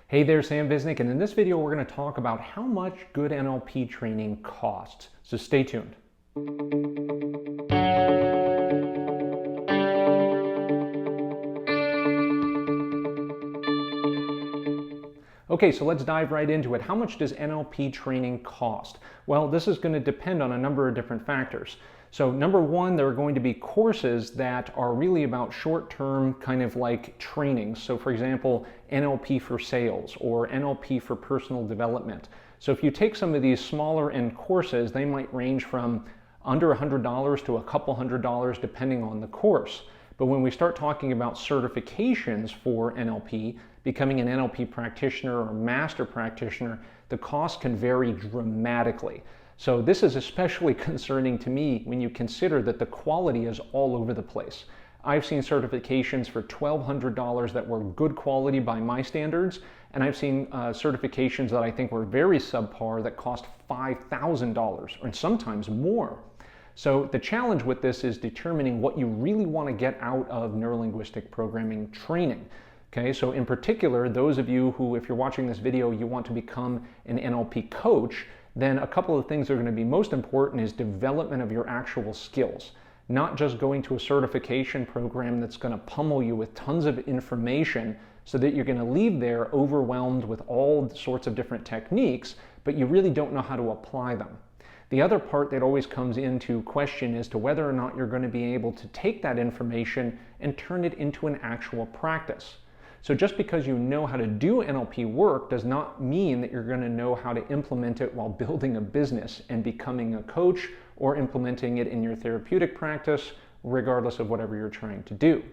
Hey there, Sam Visnick, and in this video we're going to talk about how much good NLP training costs. So stay tuned. Okay, so let's dive right into it. How much does NLP training cost? Well, this is going to depend on a number of different factors. So number one, there are going to be courses that are really about short-term kind of like trainings. So for example, NLP for sales or NLP for personal development. So if you take some of these smaller end courses, they might range from under $100 to a couple $100 depending on the course. But when we start talking about certifications for NLP, becoming an NLP practitioner or master practitioner, the cost can vary dramatically. So this is especially concerning to me when you consider that the quality is all over the place. I've seen certifications for $1,200 that were good quality by my standards, and I've seen certifications that I think were very subpar that cost $5,000 or sometimes more. So the challenge with this is determining what you really want to get out of neurolinguistic programming training. Okay, so in particular, those of you who, if you're watching this video, you want to become an NLP coach, then a couple of things that are going to be most important is development of your actual skills. Not just going to a certification program that's going to pummel you with tons of information so that you're going to leave there overwhelmed with all sorts of different techniques, but you really don't know how to apply them. The other part that always comes into question is to whether or not you're going to be able to take that information and turn it into an actual practice. So just because you know how to do NLP work does not mean that you're going to know how to implement it while building a business and becoming a coach or implementing it in your therapeutic practice, regardless of whatever you're trying to do.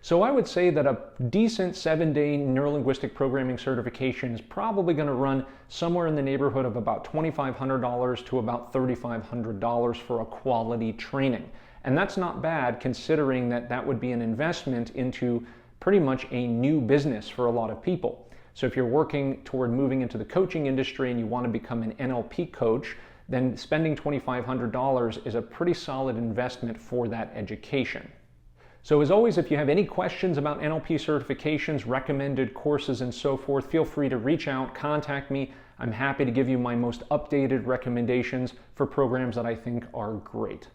So I would say that a decent 7-day neurolinguistic programming certification is probably going to run somewhere in the neighborhood of about $2,500 to about $3,500 for a quality training. And that's not bad considering that that would be an investment into pretty much a new business for a lot of people. So if you're working toward moving into the coaching industry and you want to become an NLP coach, then spending $2,500 is a pretty solid investment for that education. So as always, if you have any questions about NLP certifications, recommended courses, and so forth, feel free to reach out, contact me. I'm happy to give you my most updated recommendations for programs that I think are great.